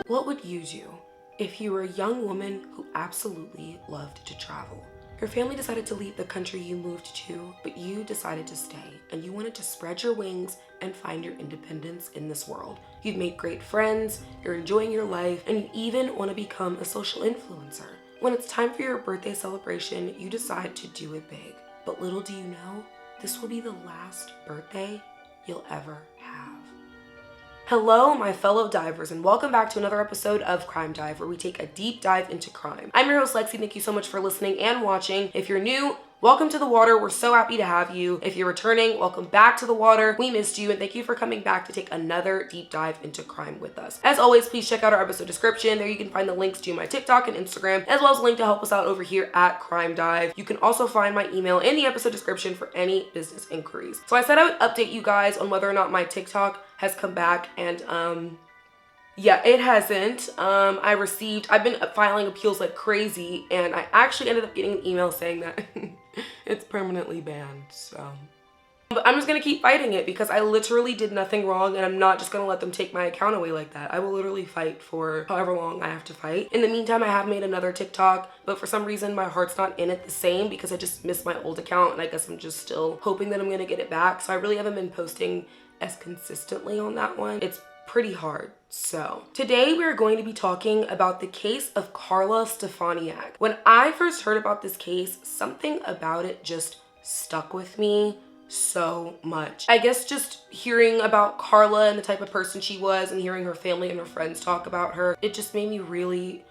What would you do if you were a young woman who absolutely loved to travel? Your family decided to leave the country you moved to, but you decided to stay and you wanted to spread your wings and find your independence in this world. You've made great friends, you're enjoying your life, and you even want to become a social influencer. When it's time for your birthday celebration, you decide to do it big. But little do you know, this will be the last birthday you'll ever have. Hello, my fellow divers, and welcome back to another episode of Crime Dive, where we take a deep dive into crime. I'm your host, Lexi. Thank you so much for listening and watching. If you're new, welcome to the water. We're so happy to have you. If you're returning, welcome back to the water. We missed you, and thank you for coming back to take another deep dive into crime with us. As always, please check out our episode description. There you can find the links to my TikTok and Instagram, as well as a link to help us out over here at Crime Dive. You can also find my email in the episode description for any business inquiries. So I said I would update you guys on whether or not my TikTok has come back, and yeah, it hasn't. I've been filing appeals like crazy, and I actually ended up getting an email saying that it's permanently banned, so. But I'm just gonna keep fighting it because I literally did nothing wrong, and I'm not just gonna let them take my account away like that. I will literally fight for however long I have to fight. In the meantime, I have made another TikTok, but for some reason my heart's not in it the same because I just missed my old account, and I guess I'm just still hoping that I'm gonna get it back. So I really haven't been posting as consistently on that one. It's pretty hard. So today we're going to be talking about the case of Carla Stefaniak. When I first heard about this case, something about it just stuck with me so much. I guess just hearing about Carla and the type of person she was and hearing her family and her friends talk about her, it just made me really,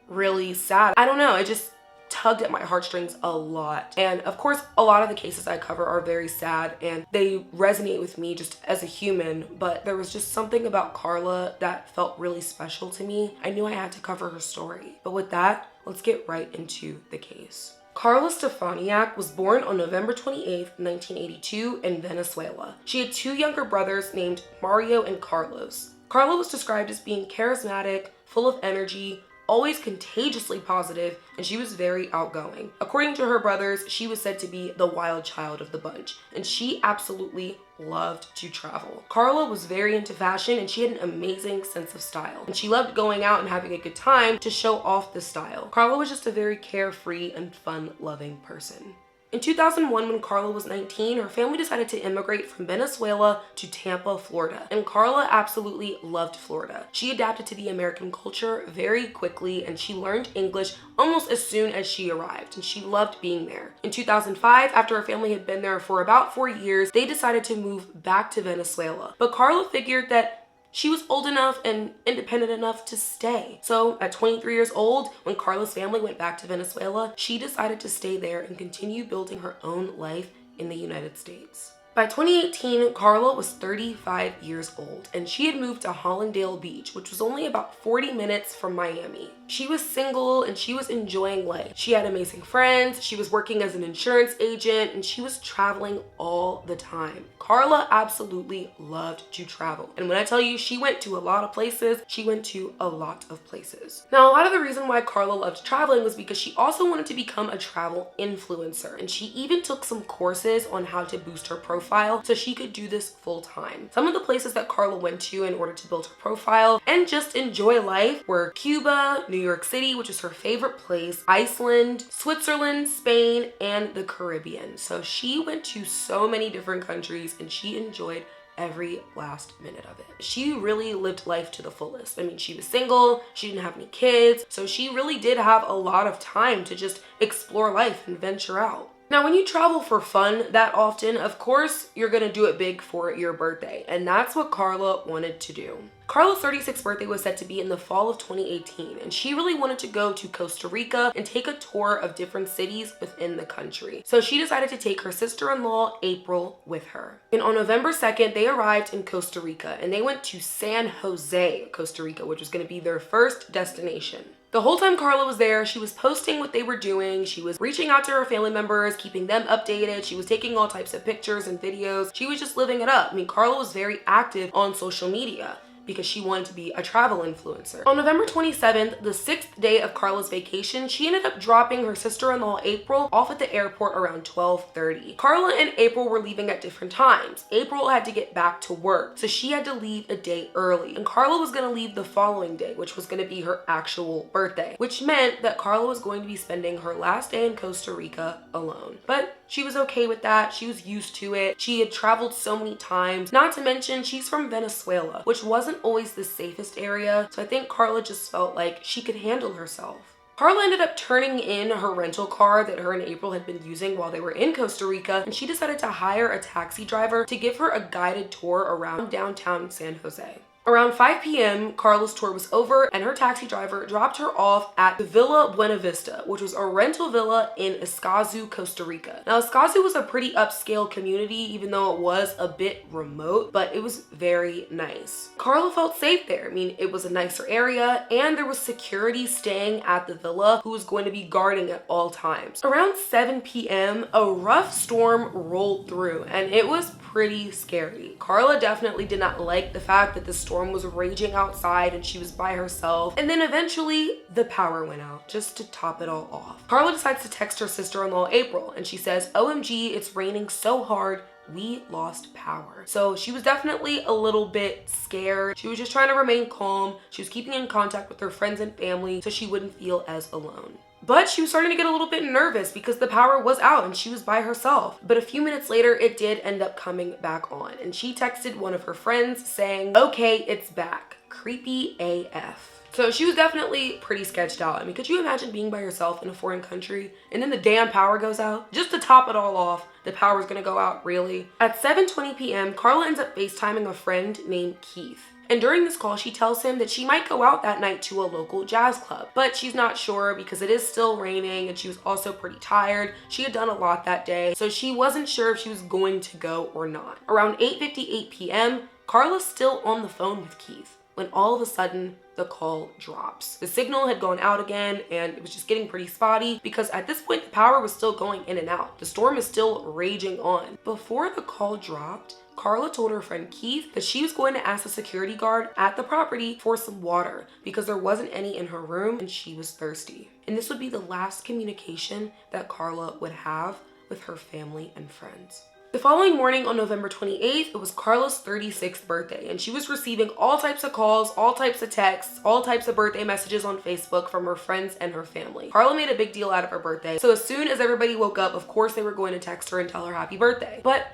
really sad. I don't know, it just tugged at my heartstrings a lot. And of course, a lot of the cases I cover are very sad and they resonate with me just as a human, but there was just something about Carla that felt really special to me. I knew I had to cover her story. But with that, let's get right into the case. Carla Stefaniak was born on November 28th, 1982 in Venezuela. She had two younger brothers named Mario and Carlos. Carla was described as being charismatic, full of energy, always contagiously positive, and she was very outgoing. According to her brothers, she was said to be the wild child of the bunch, and she absolutely loved to travel. Carla was very into fashion, and she had an amazing sense of style, and she loved going out and having a good time to show off the style. Carla was just a very carefree and fun-loving person. In 2001, when Carla was 19, her family decided to immigrate from Venezuela to Tampa, Florida. And Carla absolutely loved Florida. She adapted to the American culture very quickly, and she learned English almost as soon as she arrived, and she loved being there. In 2005, after her family had been there for about 4 years, they decided to move back to Venezuela. But Carla figured that she was old enough and independent enough to stay. So at 23 years old, when Carla's family went back to Venezuela, she decided to stay there and continue building her own life in the United States. By 2018, Carla was 35 years old, and she had moved to Hollandale Beach, which was only about 40 minutes from Miami. She was single and she was enjoying life. She had amazing friends, she was working as an insurance agent, and she was traveling all the time. Carla absolutely loved to travel. And when I tell you she went to a lot of places, she went to a lot of places. Now, a lot of the reason why Carla loved traveling was because she also wanted to become a travel influencer, and she even took some courses on how to boost her profile so she could do this full time. Some of the places that Carla went to in order to build her profile and just enjoy life were Cuba, New York City, which is her favorite place, Iceland, Switzerland, Spain, and the Caribbean. So she went to so many different countries and she enjoyed every last minute of it. She really lived life to the fullest. I mean, she was single, she didn't have any kids, so she really did have a lot of time to just explore life and venture out. Now, when you travel for fun that often, of course, you're gonna do it big for your birthday, and that's what Carla wanted to do. Carla's 36th birthday was set to be in the fall of 2018, and she really wanted to go to Costa Rica and take a tour of different cities within the country. So she decided to take her sister-in-law, April, with her. And on November 2nd, they arrived in Costa Rica, and they went to San Jose, Costa Rica, which was gonna be their first destination. The whole time Carla was there, she was posting what they were doing. She was reaching out to her family members, keeping them updated. She was taking all types of pictures and videos. She was just living it up. I mean, Carla was very active on social media. because she wanted to be a travel influencer. On November 27th, the 6th day of Carla's vacation, she ended up dropping her sister-in-law April off at the airport around 12:30. Carla and April were leaving at different times. April had to get back to work, so she had to leave a day early. And Carla was gonna leave the following day, which was gonna be her actual birthday, which meant that Carla was going to be spending her last day in Costa Rica alone. But she was okay with that. She was used to it. She had traveled so many times. Not to mention, she's from Venezuela, which wasn't always the safest area. So I think Carla just felt like she could handle herself. Carla ended up turning in her rental car that her and April had been using while they were in Costa Rica, and she decided to hire a taxi driver to give her a guided tour around downtown San Jose. Around 5 p.m., Carla's tour was over and her taxi driver dropped her off at the Villa Buena Vista, which was a rental villa in Escazú, Costa Rica. Now, Escazú was a pretty upscale community, even though it was a bit remote, but it was very nice. Carla felt safe there. I mean, it was a nicer area and there was security staying at the villa who was going to be guarding at all times. Around 7 p.m., a rough storm rolled through and it was pretty scary. Carla definitely did not like the fact that the storm was raging outside and she was by herself. And then eventually the power went out just to top it all off. Carla decides to text her sister-in-law April and she says, "OMG, it's raining so hard. We lost power." So she was definitely a little bit scared. She was just trying to remain calm. She was keeping in contact with her friends and family so she wouldn't feel as alone. But she was starting to get a little bit nervous because the power was out and she was by herself. But a few minutes later, it did end up coming back on. And she texted one of her friends saying, "Okay, it's back. Creepy AF." So she was definitely pretty sketched out. I mean, could you imagine being by yourself in a foreign country and then the damn power goes out? Just to top it all off, the power's gonna go out, really? At 7:20 p.m., Carla ends up FaceTiming a friend named Keith. And during this call, she tells him that she might go out that night to a local jazz club, but she's not sure because it is still raining and she was also pretty tired. She had done a lot that day, so she wasn't sure if she was going to go or not. Around 8:58 p.m., Carla's still on the phone with Keith when all of a sudden the call drops. The signal had gone out again and it was just getting pretty spotty because at this point the power was still going in and out. The storm is still raging on. Before the call dropped, Carla told her friend Keith that she was going to ask the security guard at the property for some water because there wasn't any in her room and she was thirsty. And this would be the last communication that Carla would have with her family and friends. The following morning on November 28th, it was Carla's 36th birthday and she was receiving all types of calls, all types of texts, all types of birthday messages on Facebook from her friends and her family. Carla made a big deal out of her birthday. So as soon as everybody woke up, of course they were going to text her and tell her happy birthday. But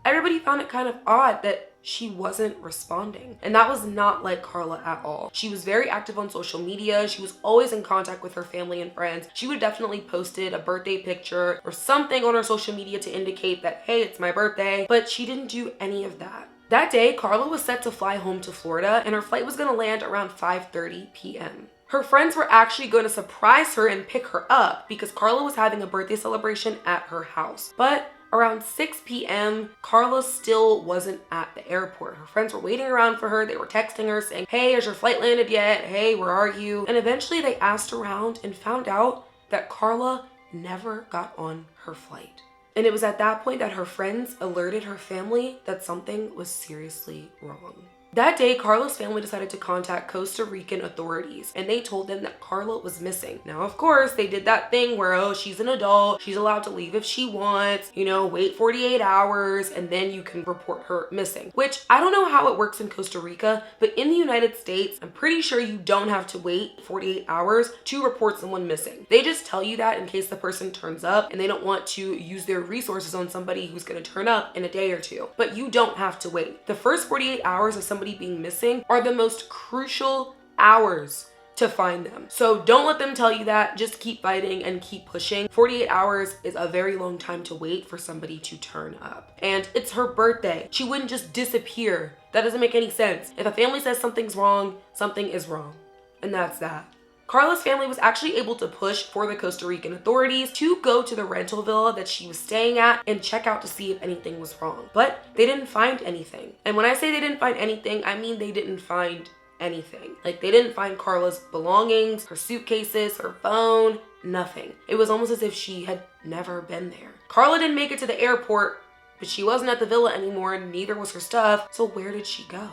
everybody found it kind of odd that she wasn't responding. And that was not like Carla at all. She was very active on social media. She was always in contact with her family and friends. She would definitely posted a birthday picture or something on her social media to indicate that, hey, it's my birthday, but she didn't do any of that. That day, Carla was set to fly home to Florida and her flight was gonna land around 5:30 p.m. Her friends were actually going to surprise her and pick her up because Carla was having a birthday celebration at her house. But around 6 p.m., Carla still wasn't at the airport. Her friends were waiting around for her. They were texting her saying, "Hey, has your flight landed yet? Hey, where are you?" And eventually they asked around and found out that Carla never got on her flight. And it was at that point that her friends alerted her family that something was seriously wrong. That day, Carla's family decided to contact Costa Rican authorities and they told them that Carla was missing. Now, of course, they did that thing where, oh, she's an adult, she's allowed to leave if she wants, you know, wait 48 hours and then you can report her missing. Which I don't know how it works in Costa Rica, but in the United States, I'm pretty sure you don't have to wait 48 hours to report someone missing. They just tell you that in case the person turns up and they don't want to use their resources on somebody who's gonna turn up in a day or two. But you don't have to wait. The first 48 hours of somebody being missing are the most crucial hours to find them. So don't let them tell you that. Just keep fighting and keep pushing. 48 hours is a very long time to wait for somebody to turn up. And it's her birthday. She wouldn't just disappear. That doesn't make any sense. If a family says something's wrong, something is wrong. And that's that. Carla's family was actually able to push for the Costa Rican authorities to go to the rental villa that she was staying at and check out to see if anything was wrong. But they didn't find anything. And when I say they didn't find anything, I mean they didn't find anything. Like, they didn't find Carla's belongings, her suitcases, her phone, nothing. It was almost as if she had never been there. Carla didn't make it to the airport, but she wasn't at the villa anymore and neither was her stuff. So where did she go?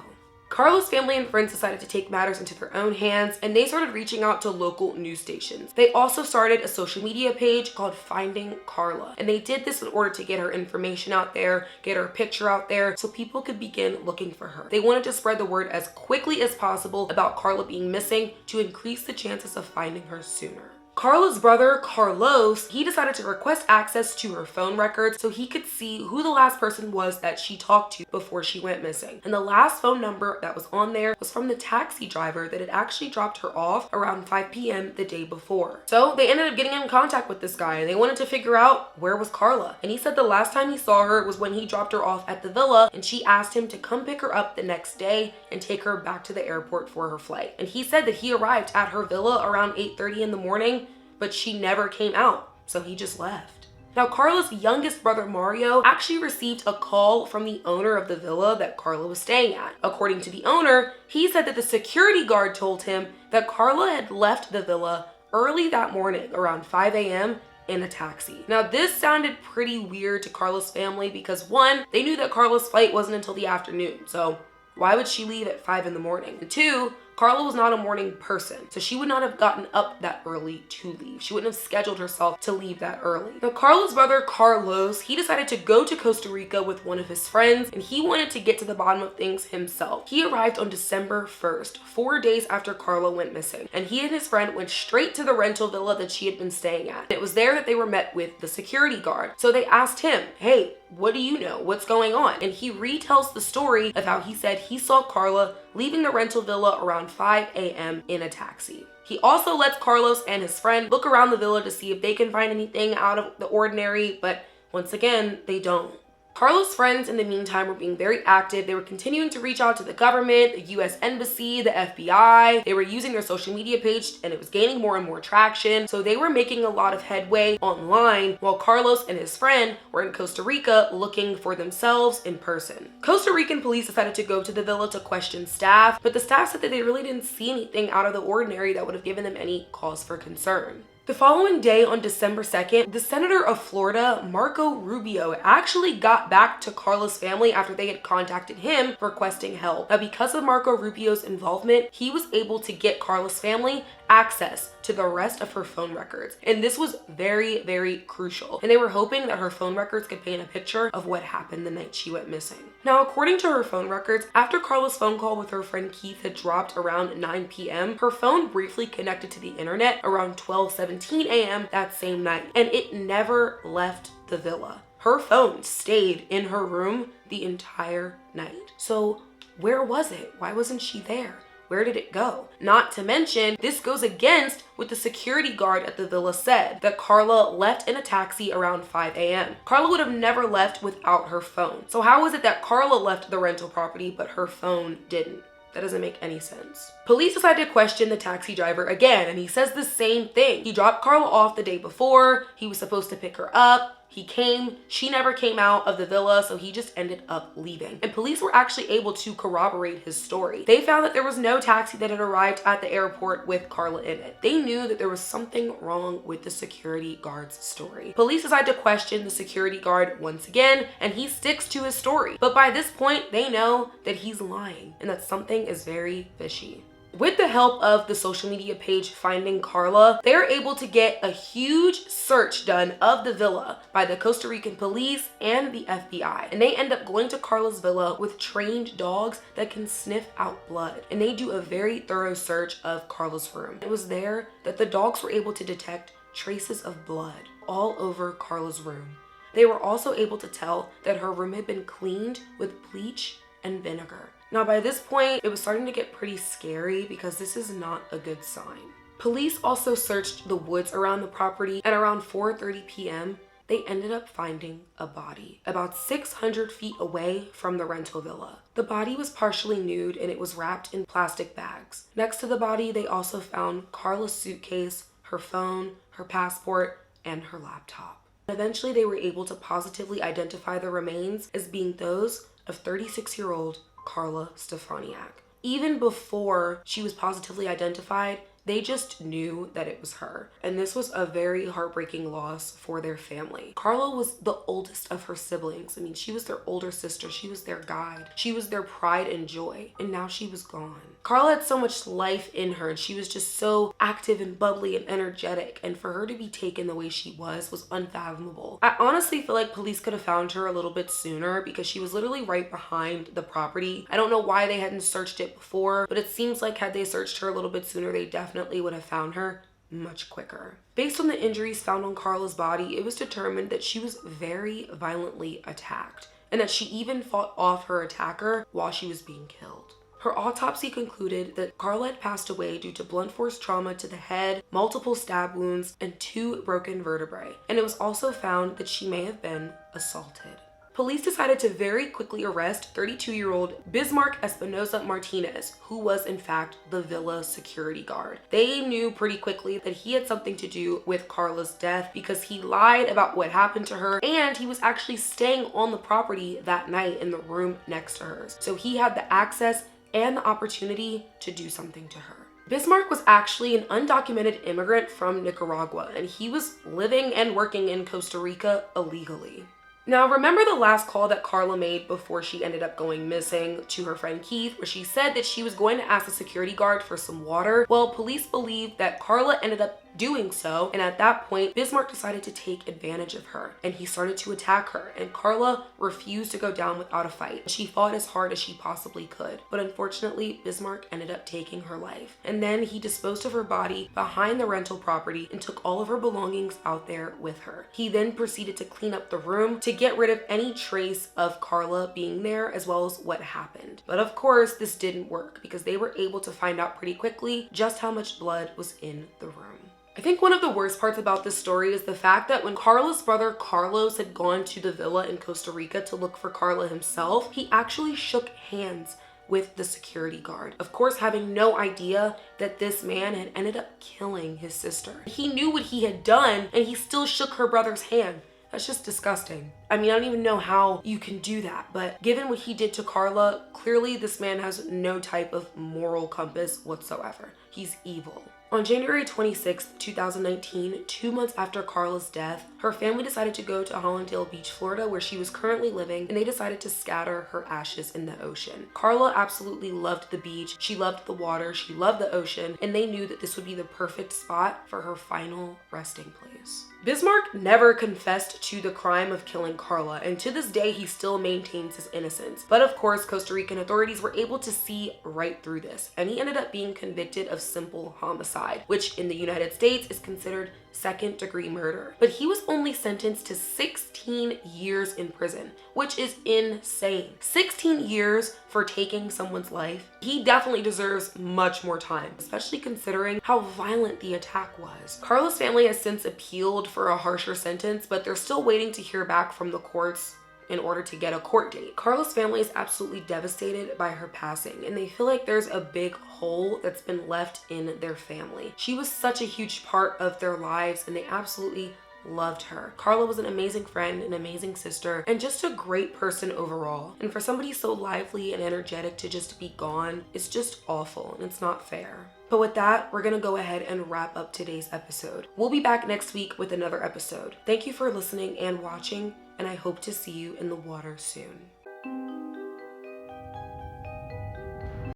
Carla's family and friends decided to take matters into their own hands, and they started reaching out to local news stations. They also started a social media page called Finding Carla, and they did this in order to get her information out there, get her picture out there, so people could begin looking for her. They wanted to spread the word as quickly as possible about Carla being missing to increase the chances of finding her sooner. Carla's brother, Carlos, he decided to request access to her phone records so he could see who the last person was that she talked to before she went missing. And the last phone number that was on there was from the taxi driver that had actually dropped her off around 5 p.m. the day before. So they ended up getting in contact with this guy, and they wanted to figure out where was Carla. And he said the last time he saw her was when he dropped her off at the villa, and she asked him to come pick her up the next day and take her back to the airport for her flight. And he said that he arrived at her villa around 8:30 in the morning, but she never came out, so he just left. Now, Carla's youngest brother, Mario, actually received a call from the owner of the villa that Carla was staying at. According to the owner, he said that the security guard told him that Carla had left the villa early that morning around 5 a.m. in a taxi. Now, this sounded pretty weird to Carla's family because one, they knew that Carla's flight wasn't until the afternoon, so why would she leave at 5 in the morning? And two, Carla was not a morning person, so she would not have gotten up that early to leave. She wouldn't have scheduled herself to leave that early. Now, Carla's brother, Carlos, he decided to go to Costa Rica with one of his friends, and he wanted to get to the bottom of things himself. He arrived on December 1st, 4 days after Carla went missing, and he and his friend went straight to the rental villa that she had been staying at. It was there that they were met with the security guard. So they asked him, hey, what do you know? What's going on? And he retells the story of how he said he saw Carla leaving the rental villa around 5 a.m. in a taxi. He also lets Carlos and his friend look around the villa to see if they can find anything out of the ordinary, but once again, they don't. Carla's friends in the meantime were being very active. They were continuing to reach out to the government, the US Embassy, the FBI. They were using their social media page and it was gaining more and more traction. So they were making a lot of headway online while Carlos and his friend were in Costa Rica looking for themselves in person. Costa Rican police decided to go to the villa to question staff, but the staff said that they really didn't see anything out of the ordinary that would have given them any cause for concern. The following day, on December 2nd, the senator of Florida, Marco Rubio, actually got back to Carla's family after they had contacted him requesting help. Now, because of Marco Rubio's involvement, he was able to get Carla's family access to the rest of her phone records. And this was very, very crucial. And they were hoping that her phone records could paint a picture of what happened the night she went missing. Now, according to her phone records, after Carla's phone call with her friend Keith had dropped around 9 p.m., her phone briefly connected to the internet around 12:17 a.m. that same night, and it never left the villa. Her phone stayed in her room the entire night. So where was it? Why wasn't she there? Where did it go? Not to mention, this goes against what the security guard at the villa said, that Carla left in a taxi around 5 a.m. Carla would have never left without her phone. So how is it that Carla left the rental property, but her phone didn't? That doesn't make any sense. Police decided to question the taxi driver again, and he says the same thing. He dropped Carla off the day before. He was supposed to pick her up. He came, she never came out of the villa, so he just ended up leaving. And police were actually able to corroborate his story. They found that there was no taxi that had arrived at the airport with Carla in it. They knew that there was something wrong with the security guard's story. Police decided to question the security guard once again, and he sticks to his story. But by this point, they know that he's lying and that something is very fishy. With the help of the social media page Finding Carla, they're able to get a huge search done of the villa by the Costa Rican police and the FBI. And they end up going to Carla's villa with trained dogs that can sniff out blood. And they do a very thorough search of Carla's room. It was there that the dogs were able to detect traces of blood all over Carla's room. They were also able to tell that her room had been cleaned with bleach and vinegar. Now, by this point, it was starting to get pretty scary because this is not a good sign. Police also searched the woods around the property, and around 4:30 p.m., they ended up finding a body about 600 feet away from the rental villa. The body was partially nude and it was wrapped in plastic bags. Next to the body, they also found Carla's suitcase, her phone, her passport, and her laptop. Eventually, they were able to positively identify the remains as being those of 36-year-old Carla Stefaniak. Even before she was positively identified, They just knew that it was her. And this was a very heartbreaking loss for their family. Carla was the oldest of her siblings. I mean, she was their older sister. She was their guide. She was their pride and joy. And now she was gone. Carla had so much life in her, and she was just so active and bubbly and energetic. And for her to be taken the way she was unfathomable. I honestly feel like police could have found her a little bit sooner because she was literally right behind the property. I don't know why they hadn't searched it before, but it seems like had they searched her a little bit sooner, they definitely would have found her much quicker. Based on the injuries found on Carla's body, it was determined that she was very violently attacked and that she even fought off her attacker while she was being killed. Her autopsy concluded that Carla had passed away due to blunt force trauma to the head, multiple stab wounds, and 2 broken vertebrae. And it was also found that she may have been assaulted. Police decided to very quickly arrest 32-year-old Bismarck Espinosa Martinez, who was in fact the villa security guard. They knew pretty quickly that he had something to do with Carla's death because he lied about what happened to her, and he was actually staying on the property that night in the room next to hers. So he had the access and the opportunity to do something to her. Bismarck was actually an undocumented immigrant from Nicaragua, and he was living and working in Costa Rica illegally. Now, remember the last call that Carla made before she ended up going missing to her friend Keith, where she said that she was going to ask the security guard for some water? Well, police believe that Carla ended up doing so, and at that point, Bismarck decided to take advantage of her, and he started to attack her, and Carla refused to go down without a fight. She fought as hard as she possibly could, but unfortunately, Bismarck ended up taking her life. And then he disposed of her body behind the rental property and took all of her belongings out there with her. He then proceeded to clean up the room to get rid of any trace of Carla being there, as well as what happened. But of course, this didn't work because they were able to find out pretty quickly just how much blood was in the room. I think one of the worst parts about this story is the fact that when Carla's brother Carlos had gone to the villa in Costa Rica to look for Carla himself, he actually shook hands with the security guard. Of course, having no idea that this man had ended up killing his sister. He knew what he had done, and he still shook her brother's hand. That's just disgusting. I mean, I don't even know how you can do that, but given what he did to Carla, clearly this man has no type of moral compass whatsoever. He's evil. On January 26, 2019, 2 months after Carla's death, her family decided to go to Hollandale Beach, Florida, where she was currently living, and they decided to scatter her ashes in the ocean. Carla absolutely loved the beach, she loved the water, she loved the ocean, and they knew that this would be the perfect spot for her final resting place. Bismarck never confessed to the crime of killing Carla, and to this day he still maintains his innocence. But of course, Costa Rican authorities were able to see right through this, and he ended up being convicted of simple homicide, which in the United States is considered second-degree murder. But he was only sentenced to 16 years in prison, which is insane. 16 years for taking someone's life. He definitely deserves much more time, especially considering how violent the attack was. Carla's family has since appealed for a harsher sentence, but they're still waiting to hear back from the courts in order to get a court date. Carla's family is absolutely devastated by her passing, and they feel like there's a big hole that's been left in their family. She was such a huge part of their lives, and they absolutely loved her. Carla was an amazing friend, an amazing sister, and just a great person overall. And for somebody so lively and energetic to just be gone, it's just awful, and it's not fair. But with that, we're gonna go ahead and wrap up today's episode. We'll be back next week with another episode. Thank you for listening and watching, and I hope to see you in the water soon.